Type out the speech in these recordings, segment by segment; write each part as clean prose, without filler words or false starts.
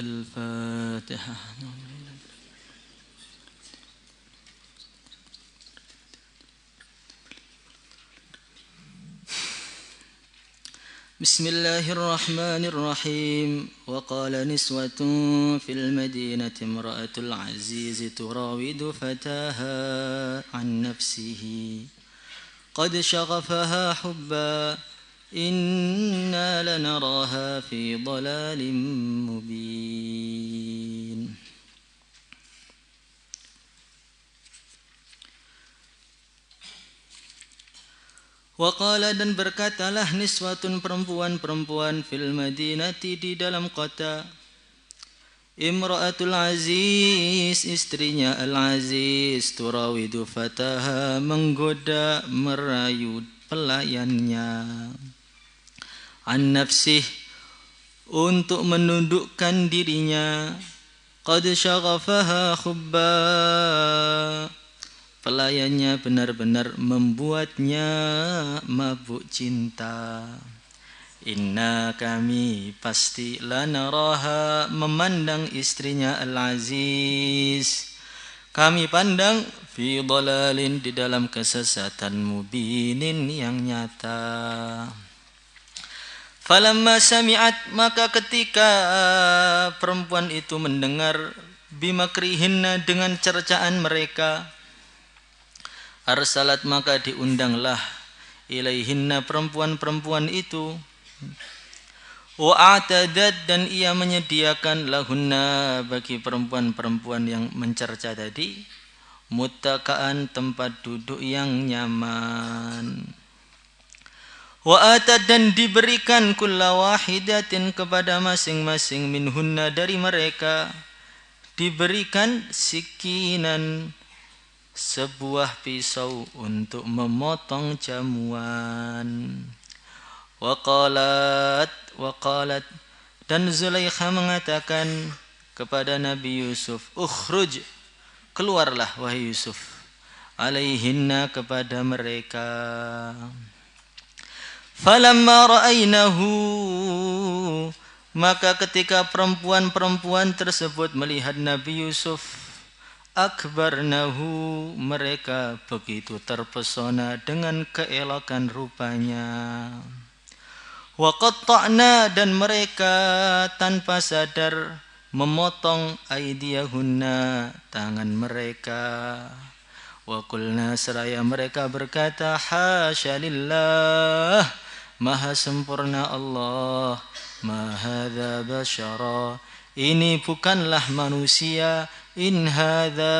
الفاتحة. بسم الله الرحمن الرحيم. وقال نسوة في المدينة امرأة العزيز تراود فتاها عن نفسه قد شغفها حبا إنا لنراها في ضلال مبين. Waqala dan berkatalah niswatun perempuan-perempuan fil madinati di dalam kota, Imra'atul Aziz istrinya Al-Aziz turawidu fataha menggoda merayu pelayannya, an nafsih untuk menundukkan dirinya, qad syaghafaha khubba pelayannya benar-benar membuatnya mabuk cinta. Inna kami pasti lanaraha memandang istrinya Al-Aziz, kami pandang fi dhalalin di dalam kesesatan mubinin yang nyata. Falamma sami'at maka ketika perempuan itu mendengar bimakrihinna dengan cercaan mereka, arsalat maka diundanglah ilaihinna perempuan-perempuan itu, wa'atadat dan ia menyediakan lahunna bagi perempuan-perempuan yang mencerca tadi muttaqaan tempat duduk yang nyaman. Wa'atad dan diberikan kulla wahidatin kepada masing-masing minhunna dari mereka diberikan sikinan sebuah pisau untuk memotong jamuan. Waqalat dan Zulaikha mengatakan kepada Nabi Yusuf, ukhruj keluarlah wahai Yusuf, alaihinna kepada mereka. Falamma ra'ainahu maka ketika perempuan-perempuan tersebut melihat Nabi Yusuf, akbarnahu mereka begitu terpesona dengan keelokan rupanya. Wa qatta'na dan mereka tanpa sadar memotong aydiyahunna tangan mereka. Wa qulna seraya mereka berkata, hasya lillah maha sempurna Allah, ma hadza basyara ini bukanlah manusia, in hadza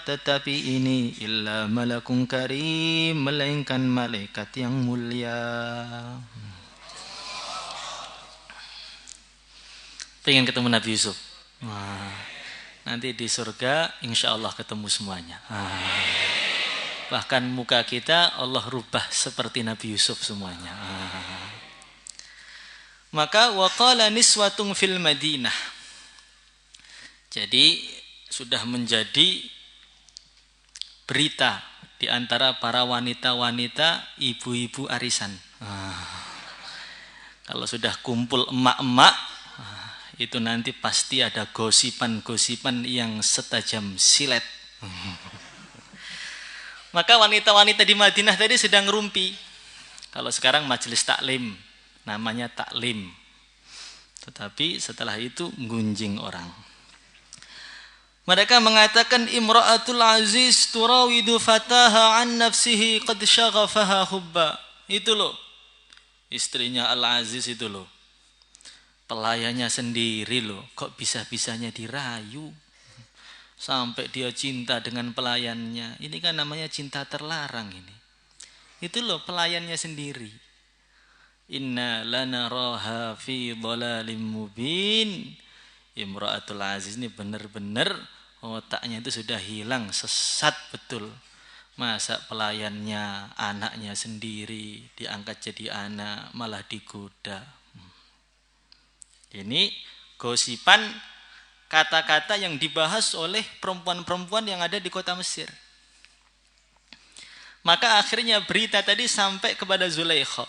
tetapi ini illa malakun karim melainkan malaikat yang mulia. Pengen ketemu Nabi Yusuf? Wah, nanti di surga insya Allah ketemu semuanya. Bahkan muka kita Allah rubah seperti Nabi Yusuf semuanya. Maka waqala niswatun fil Madinah. Jadi sudah menjadi berita di antara para wanita-wanita ibu-ibu arisan. Kalau sudah kumpul emak-emak, itu nanti pasti ada gosipan-gosipan yang setajam silet. Maka wanita-wanita di Madinah tadi sedang rumpi. Kalau sekarang majelis taklim, namanya taklim. Tetapi setelah itu gunjing orang. Mereka mengatakan Imra'atul Aziz turawidu fataha an nafsihi qad syaghafaha hubba. Itu loh, istrinya Al-Aziz itu loh, pelayannya sendiri loh, kok bisa-bisanya dirayu sampai dia cinta dengan pelayannya. Ini kan namanya cinta terlarang ini. Itu loh pelayannya sendiri. Inna lanaraha fi dhalalim mubin. Imra'atul Aziz ini benar-benar otaknya itu sudah hilang, sesat betul. Masa pelayannya, anaknya sendiri diangkat jadi anak, malah digoda. Ini gosipan kata-kata yang dibahas oleh perempuan-perempuan yang ada di kota Mesir. Maka akhirnya berita tadi sampai kepada Zulaikha.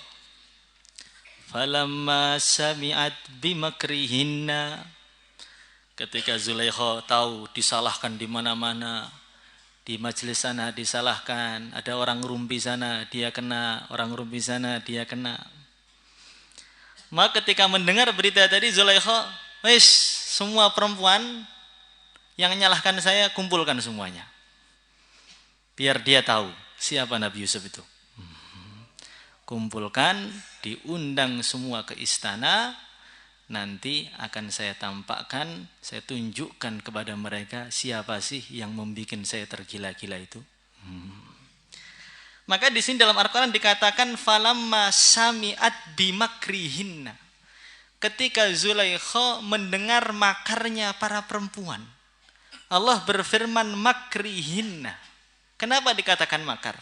Falamma sami'at bimakrihinna. Ketika Zulaikha tahu disalahkan di mana-mana, di majelis sana disalahkan, ada orang rumpi sana dia kena, orang rumpi sana dia kena. Maka ketika mendengar berita tadi Zulaikha, wis semua perempuan yang menyalahkan saya kumpulkan semuanya. Biar dia tahu siapa Nabi Yusuf itu. Kumpulkan, diundang semua ke istana. Nanti akan saya tampakkan, saya tunjukkan kepada mereka siapa sih yang membuat saya tergila-gila itu. Maka di sini dalam Al-Quran dikatakan falamma sami'at bimakrihinna. Ketika Zulaikha mendengar makarnya para perempuan. Allah berfirman makrihinna. Kenapa dikatakan makar?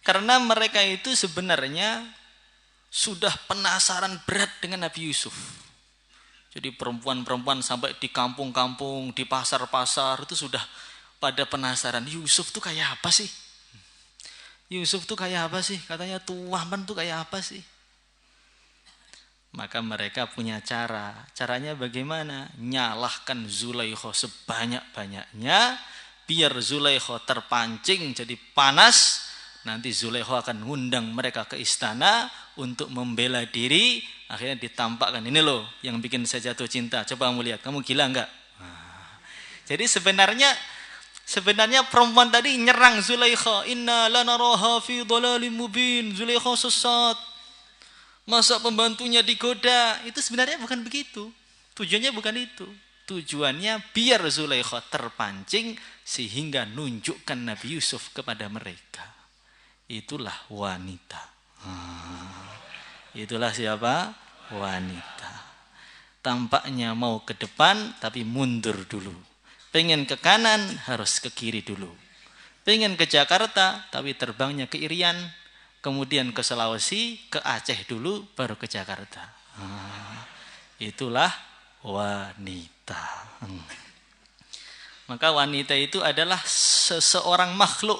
Karena mereka itu sebenarnya sudah penasaran berat dengan Nabi Yusuf. Jadi perempuan-perempuan sampai di kampung-kampung, di pasar-pasar itu sudah pada penasaran. Yusuf tuh kayak apa sih? Yusuf tuh kayak apa sih? Katanya Tuaman tuh kayak apa sih? Maka mereka punya cara. Caranya bagaimana? Nyalahkan Zulaikha sebanyak-banyaknya. Biar Zulaikha terpancing jadi panas. Nanti Zulaikha akan ngundang mereka ke istana untuk membela diri. Akhirnya ditampakkan, ini loh yang bikin saya jatuh cinta. Coba kamu lihat, kamu gila enggak? Jadi sebenarnya perempuan tadi nyerang Zulaikha. Inna lanaraha fi dhalalim mubin. Zulaikha sesat. Masa pembantunya digoda? Itu sebenarnya bukan begitu. Tujuannya bukan itu. Tujuannya biar Zulaikha terpancing sehingga nunjukkan Nabi Yusuf kepada mereka. Itulah wanita. Itulah siapa? Wanita. Tampaknya mau ke depan tapi mundur dulu. Pengen ke kanan harus ke kiri dulu. Pengen ke Jakarta tapi terbangnya ke Irian. Kemudian ke Sulawesi, ke Aceh dulu baru ke Jakarta. Itulah wanita. Maka wanita itu adalah seseorang makhluk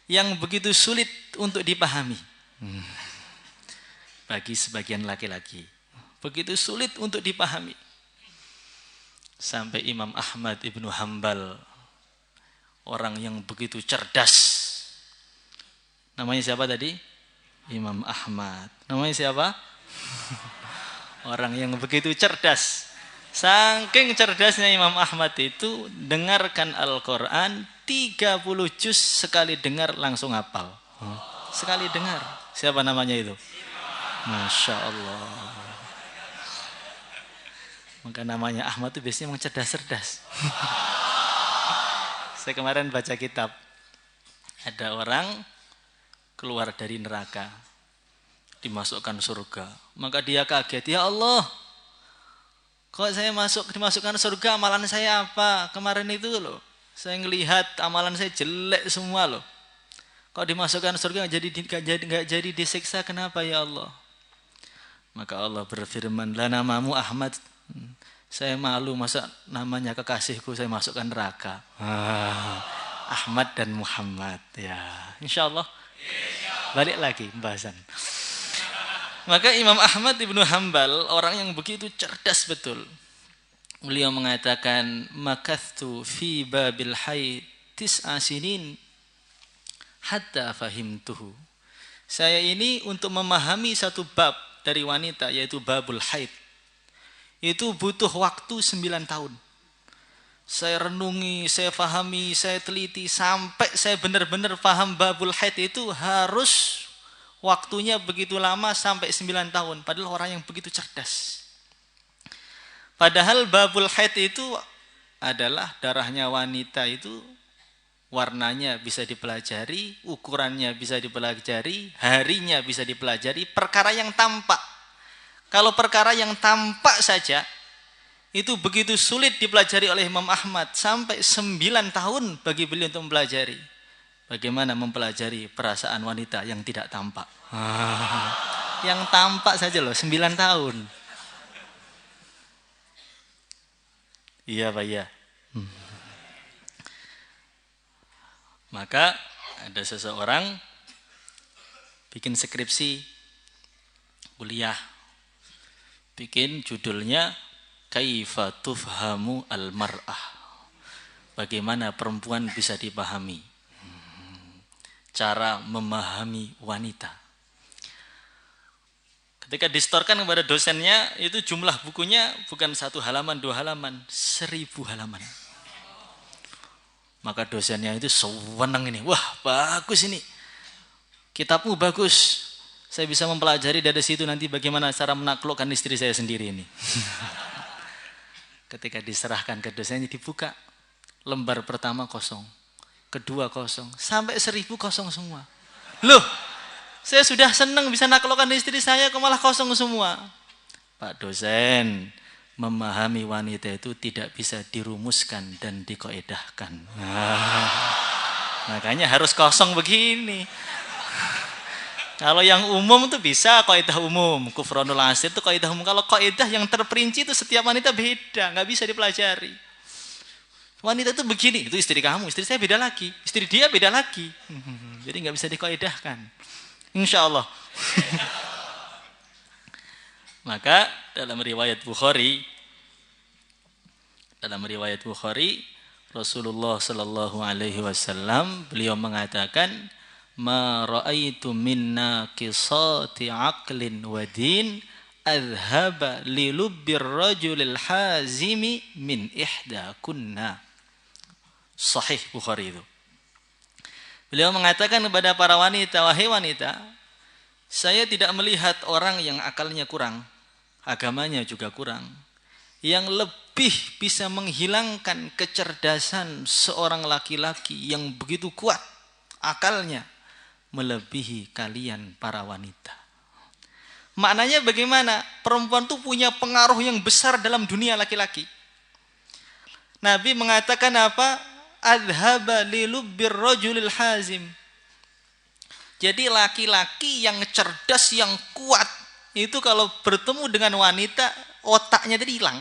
yang begitu sulit untuk dipahami bagi sebagian laki-laki, begitu sulit untuk dipahami. Sampai Imam Ahmad Ibnu Hanbal, orang yang begitu cerdas, namanya siapa tadi? Imam Ahmad. Namanya siapa? Orang yang begitu cerdas. Saking cerdasnya Imam Ahmad itu, dengarkan Al-Quran 30 juz sekali dengar langsung hafal. Sekali dengar. Siapa namanya itu? Masya Allah. Maka namanya Ahmad itu biasanya memang cerdas-cerdas. Saya kemarin baca kitab. Ada orang keluar dari neraka, dimasukkan surga. Maka dia kaget, ya Allah, kok saya dimasukkan surga, amalan saya apa? Kemarin itu loh, saya ngelihat amalan saya jelek semua loh. Kok dimasukkan surga nggak jadi disiksa, kenapa ya Allah? Maka Allah berfirman, lah namamu Ahmad. Saya malu masa namanya kekasihku saya masukkan neraka. Ahmad dan Muhammad. Ya, insya Allah. Balik lagi pembahasan. Maka Imam Ahmad Ibnu Hanbal, orang yang begitu cerdas betul. Beliau mengatakan, makathtu fi babil haid tis'a sinin hatta fahimtuhu. Saya ini untuk memahami satu bab dari wanita, yaitu babul haid, itu butuh waktu 9 tahun. Saya renungi, saya pahami, saya teliti, sampai saya benar-benar paham babul haid itu harus waktunya begitu lama, sampai 9 tahun. Padahal orang yang begitu cerdas. Padahal babul haid itu adalah darahnya wanita itu warnanya bisa dipelajari, ukurannya bisa dipelajari, harinya bisa dipelajari, perkara yang tampak. Kalau perkara yang tampak saja, itu begitu sulit dipelajari oleh Imam Ahmad, sampai 9 tahun bagi beliau untuk mempelajari. Bagaimana mempelajari perasaan wanita yang tidak tampak. Yang tampak saja loh, 9 tahun. Iya Pak, iya. Maka ada seseorang bikin skripsi kuliah, bikin judulnya Kaifa tufhamu al-mar'ah, bagaimana perempuan bisa dipahami, cara memahami wanita. Ketika distorkan kepada dosennya, itu jumlah bukunya bukan 1 halaman, 2 halaman, 1000 halaman. Maka dosennya itu senang ini, wah bagus ini, kitabmu bagus, saya bisa mempelajari dari situ nanti bagaimana cara menaklukkan istri saya sendiri ini. Ketika diserahkan ke dosennya, dibuka, lembar pertama kosong, kedua kosong, sampai 1000 kosong semua. Loh, saya sudah senang bisa naklukkan istri saya, kok malah kosong semua. Pak dosen, memahami wanita itu tidak bisa dirumuskan dan dikoedahkan. Makanya harus kosong begini. Kalau yang umum itu bisa kaidah umum, kufranul asir itu kaidah umum. Kalau kaidah yang terperinci itu setiap wanita beda, nggak bisa dipelajari. Wanita itu begini, itu istri kamu, istri saya beda lagi, istri dia beda lagi. Jadi nggak bisa dikaidahkan. Insya Allah. Maka dalam riwayat Bukhari, Rasulullah Sallallahu Alaihi Wasallam beliau mengatakan, ma ra'aitu minna qisati aqlin wa din adhaba li lubbir rajulil hazimi min ihda kunna. Sahih Bukhari itu. Beliau mengatakan kepada para wanita, wahai wanita, saya tidak melihat orang yang akalnya kurang, agamanya juga kurang, yang lebih bisa menghilangkan kecerdasan seorang laki-laki yang begitu kuat akalnya, melebihi kalian para wanita. Maknanya bagaimana? Perempuan itu punya pengaruh yang besar dalam dunia laki-laki. Nabi mengatakan apa? Adhaba li lubbir rajulil hazim. Jadi laki-laki yang cerdas, yang kuat, itu kalau bertemu dengan wanita, otaknya tadi hilang.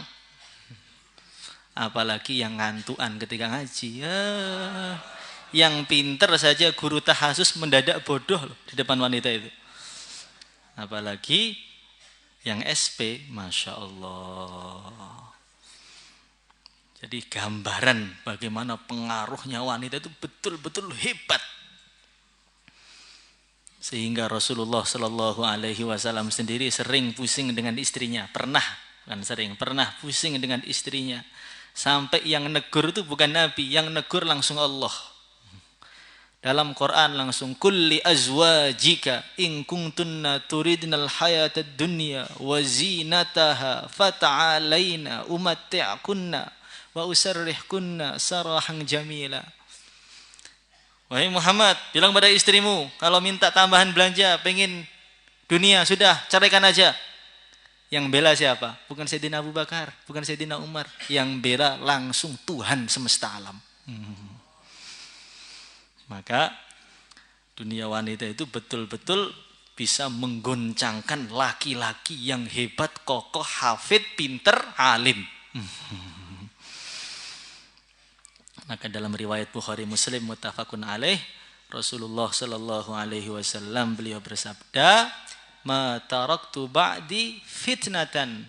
Apalagi yang ngantuan ketika ngaji. Yang pinter saja guru tahasus mendadak bodoh loh di depan wanita itu. Apalagi yang SP, Masya Allah. Jadi gambaran bagaimana pengaruhnya wanita itu betul-betul hebat. Sehingga Rasulullah Sallallahu Alaihi Wasallam sendiri sering pusing dengan istrinya. Pernah pusing dengan istrinya. Sampai yang negur itu bukan Nabi, yang negur langsung Allah. Dalam Quran langsung, kulli azwajika in kuntunna turidnal hayatad dunya wa zinataha fata'alaina umatti'kunna wa usarrihkunna sarahan jamila. Wahai Muhammad, bilang pada istrimu, kalau minta tambahan belanja, pengen dunia, sudah ceraikan aja. Yang bela siapa? Bukan Sayyidina Abu Bakar, bukan Sayyidina Umar. Yang bela langsung Tuhan semesta alam. Maka dunia wanita itu betul-betul bisa menggoncangkan laki-laki yang hebat, kokoh, hafid, pinter, alim. Maka dalam riwayat Bukhari Muslim muttafaqun alaih, Rasulullah Sallallahu Alaihi Wasallam beliau bersabda, ma taraktu ba'di fitnatan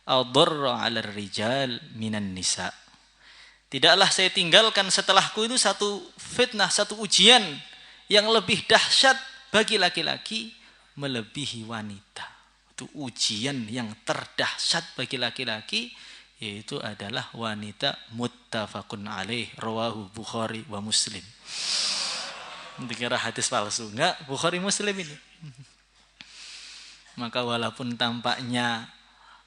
adarra 'ala rijal minan nisa. Tidaklah saya tinggalkan setelahku itu satu fitnah, satu ujian yang lebih dahsyat bagi laki-laki melebihi wanita. Itu ujian yang terdahsyat bagi laki-laki, yaitu adalah wanita. Muttafaqun alaih, rawahu Bukhari wa Muslim. Dikira hadis palsu, enggak, Bukhari Muslim ini. Maka walaupun tampaknya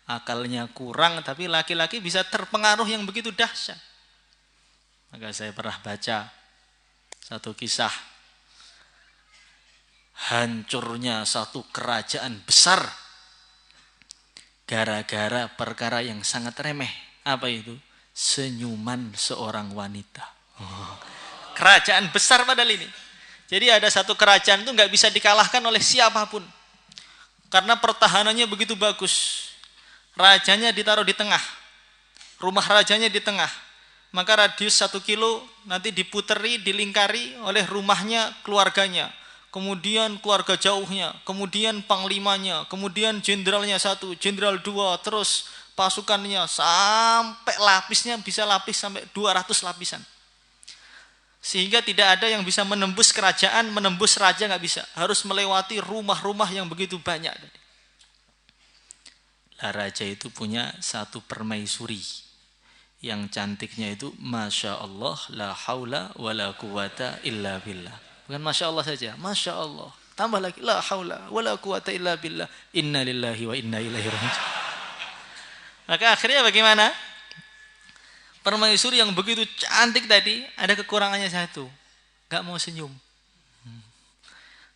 akalnya kurang, tapi laki-laki bisa terpengaruh yang begitu dahsyat. Maka saya pernah baca Satu kisah hancurnya satu kerajaan besar gara-gara perkara yang sangat remeh. Apa itu? Senyuman seorang wanita. Kerajaan besar padahal ini. Jadi ada satu kerajaan itu nggak bisa dikalahkan oleh siapapun. Karena pertahanannya begitu bagus. Rajanya ditaruh di tengah. Rumah rajanya di tengah. Maka radius 1 kilo nanti diputeri, dilingkari oleh rumahnya, keluarganya. Kemudian keluarga jauhnya, kemudian panglimanya, kemudian jenderalnya 1, jenderal 2, terus pasukannya sampai lapisnya bisa lapis sampai 200 lapisan. Sehingga tidak ada yang bisa menembus kerajaan, menembus raja nggak bisa. Harus melewati rumah-rumah yang begitu banyak. Lah raja itu punya satu permaisuri yang cantiknya itu Masya Allah la haula wa la quwata illa billah. Bukan Masya Allah saja, Masya Allah. Tambah lagi la haula wa la quwata illa billah. Inna lillahi wa inna ilaihi raji'un. Maka akhirnya bagaimana? Permaisuri yang begitu cantik tadi ada kekurangannya satu, gak mau senyum.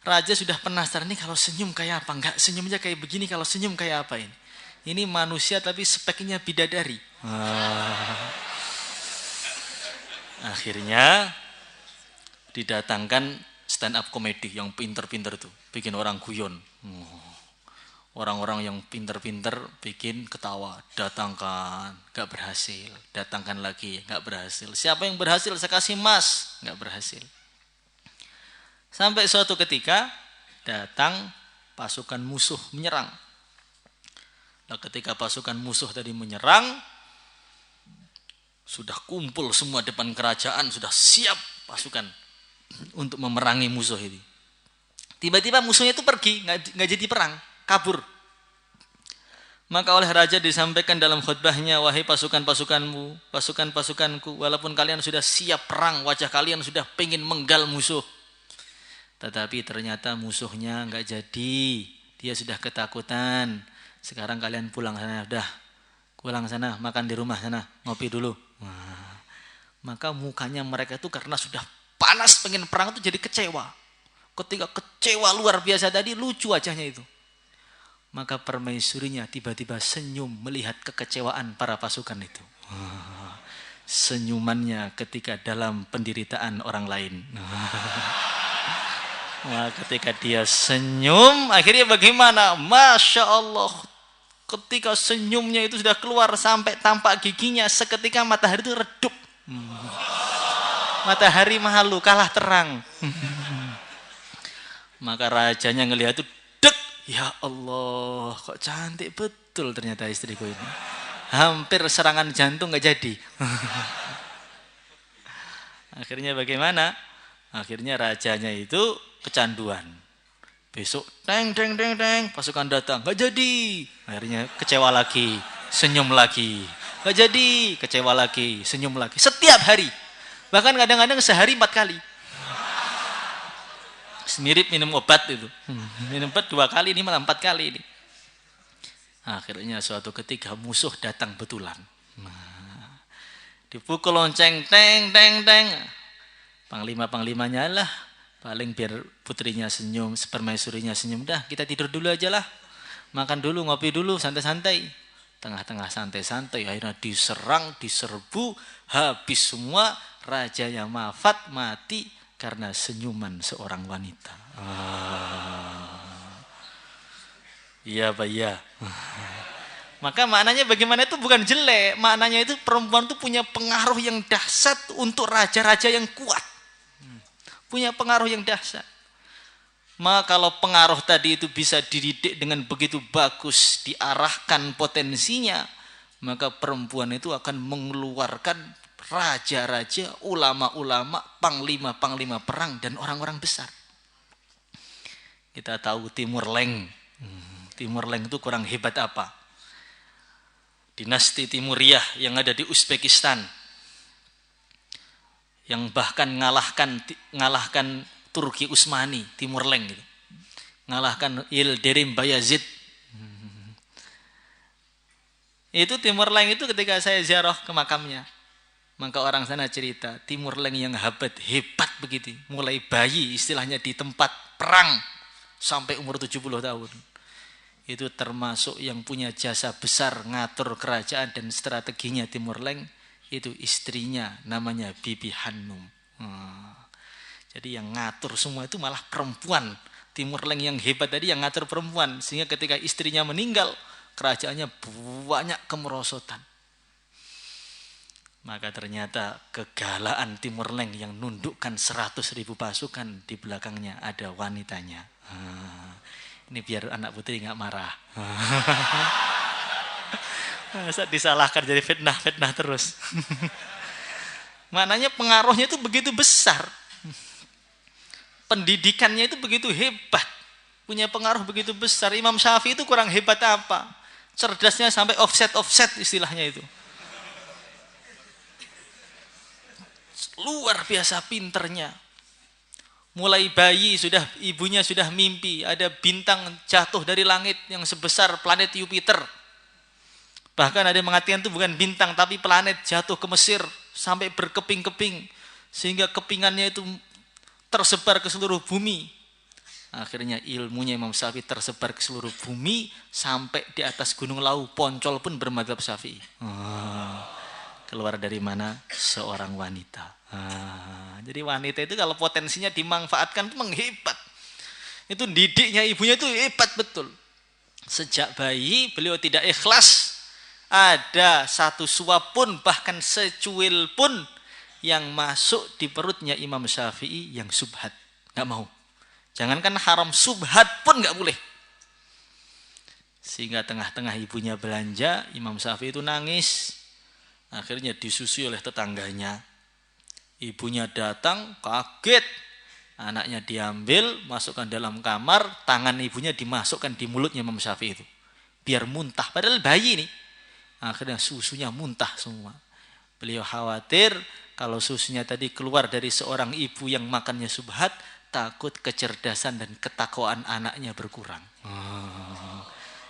Raja sudah penasaran nih kalau senyum kayak apa? Enggak, senyumnya kayak begini, kalau senyum kayak apa ini? Ini manusia tapi speknya bidadari. Akhirnya didatangkan stand up comedy yang pinter-pinter tuh, bikin orang guyon. Orang-orang yang pinter-pinter bikin ketawa, datangkan, gak berhasil, datangkan lagi, gak berhasil. Siapa yang berhasil saya kasih emas, gak berhasil. Sampai suatu ketika datang pasukan musuh menyerang. Nah, ketika pasukan musuh tadi menyerang, sudah kumpul semua depan kerajaan, sudah siap pasukan untuk memerangi musuh ini. Tiba-tiba musuhnya itu pergi, nggak jadi perang, kabur. Maka oleh raja disampaikan dalam khutbahnya, wahai pasukan-pasukanmu, pasukan-pasukanku, walaupun kalian sudah siap perang, wajah kalian sudah pengen menggal musuh. Tetapi ternyata musuhnya nggak jadi, dia sudah ketakutan. Sekarang kalian pulang sana, udah pulang sana, makan di rumah sana, ngopi dulu. Nah, maka mukanya mereka itu karena sudah panas pengen perang itu jadi kecewa. Ketika kecewa luar biasa tadi, lucu wajahnya itu. Maka permaisurinya tiba-tiba senyum melihat kekecewaan para pasukan itu. Senyumannya ketika dalam penderitaan orang lain. Nah, ketika dia senyum, akhirnya bagaimana? Masya Allah, ketika senyumnya itu sudah keluar sampai tampak giginya, seketika matahari itu redup. Matahari malu, kalah terang. Maka rajanya ngelihat itu, dek, ya Allah, kok cantik betul ternyata istriku ini. Hampir serangan jantung gak jadi. Akhirnya bagaimana? Akhirnya rajanya itu kecanduan. Besok teng teng teng teng pasukan datang, gak jadi. Akhirnya kecewa lagi, senyum lagi. Gak jadi, kecewa lagi, senyum lagi. Setiap hari. Bahkan kadang-kadang sehari 4 kali. Mirip minum obat itu. Minum obat 2 kali, ini malah 4 kali ini. Akhirnya suatu ketika musuh datang betulan. Nah, dipukul lonceng, teng teng teng. Panglima-panglimanya lah, paling biar putrinya senyum, permaisurinya senyum, dah kita tidur dulu aja lah, makan dulu, ngopi dulu, santai-santai. Tengah-tengah santai-santai, akhirnya diserang, diserbu, habis semua, raja yang wafat, mati karena senyuman seorang wanita. Iya Pak, iya. Maka maknanya bagaimana itu bukan jelek, maknanya itu perempuan itu punya pengaruh yang dahsyat untuk raja-raja yang kuat. Punya pengaruh yang dahsyat. Maka kalau pengaruh tadi itu bisa dididik dengan begitu bagus, diarahkan potensinya, maka perempuan itu akan mengeluarkan raja-raja, ulama-ulama, panglima-panglima perang, dan orang-orang besar. Kita tahu Timur Leng. Timur Leng itu kurang hebat apa? Dinasti Timuriyah yang ada di Uzbekistan, yang bahkan ngalahkan Turki Utsmani, Timur Leng gitu. Ngalahkan Yildirim Bayazid. Itu Timur Leng itu ketika saya ziarah ke makamnya. Maka orang sana cerita, Timur Leng yang hebat begitu. Mulai bayi istilahnya di tempat perang sampai umur 70 tahun. Itu termasuk yang punya jasa besar ngatur kerajaan dan strateginya Timur Leng. Itu istrinya namanya Bibi Hanum. Jadi yang ngatur semua itu malah perempuan. Timur Leng yang hebat tadi yang ngatur perempuan. Sehingga ketika istrinya meninggal, kerajaannya banyak kemerosotan. Maka ternyata kegalaan Timur Leng yang nundukkan 100.000 pasukan, di belakangnya ada wanitanya. Ini biar anak putri nggak marah. Saat disalahkan jadi fitnah terus. Maknanya pengaruhnya itu begitu besar. Pendidikannya itu begitu hebat. Punya pengaruh begitu besar. Imam Syafi'i itu kurang hebat apa? Cerdasnya sampai offset istilahnya itu. Luar biasa pinternya. Mulai bayi ibunya sudah mimpi ada bintang jatuh dari langit yang sebesar planet Jupiter. Bahkan ada yang mengatakan itu bukan bintang tapi planet jatuh ke Mesir sampai berkeping-keping sehingga kepingannya itu tersebar ke seluruh bumi. Akhirnya ilmunya Imam Syafi'i tersebar ke seluruh bumi sampai di atas Gunung Lawu, Poncol pun bermadzhab Syafi'i. Keluar dari mana? Seorang wanita. Jadi wanita itu kalau potensinya dimanfaatkan itu menghebat. Itu didiknya ibunya itu hebat betul. Sejak bayi beliau tidak ikhlas ada satu suap pun bahkan secuil pun yang masuk di perutnya Imam Syafi'i yang subhat. Gak mau. Jangankan haram, subhat pun gak boleh. Sehingga tengah-tengah ibunya belanja, Imam Syafi'i itu nangis. Akhirnya disusui oleh tetangganya. Ibunya datang, kaget. Anaknya diambil, masukkan dalam kamar, tangan ibunya dimasukkan di mulutnya Imam Syafi'i itu. Biar muntah, padahal bayi nih. Akhirnya susunya muntah semua. Beliau khawatir kalau susunya tadi keluar dari seorang ibu yang makannya subhat, takut kecerdasan dan ketakwaan anaknya berkurang.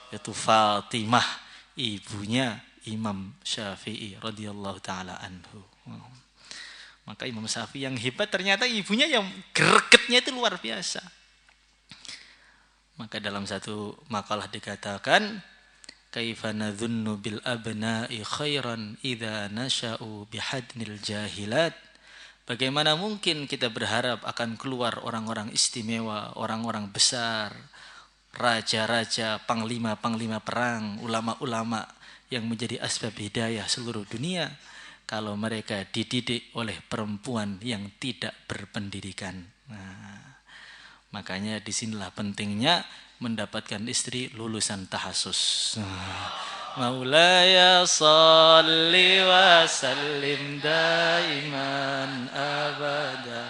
Itu Fatimah, ibunya Imam Syafi'i radhiyallahu taala anhu. Maka Imam Syafi'i yang hebat ternyata ibunya yang gregetnya itu luar biasa. Maka dalam satu makalah dikatakan, kaifa nadhunnu bil abna'i khairan idza nasha'u bihadnil jahilat. Bagaimana mungkin kita berharap akan keluar orang-orang istimewa, orang-orang besar, raja-raja, panglima-panglima perang, ulama-ulama yang menjadi asbab hidayah seluruh dunia kalau mereka dididik oleh perempuan yang tidak berpendidikan. Makanya disinilah pentingnya mendapatkan istri lulusan tahasus. Maulaya salli wa sallim daiman abada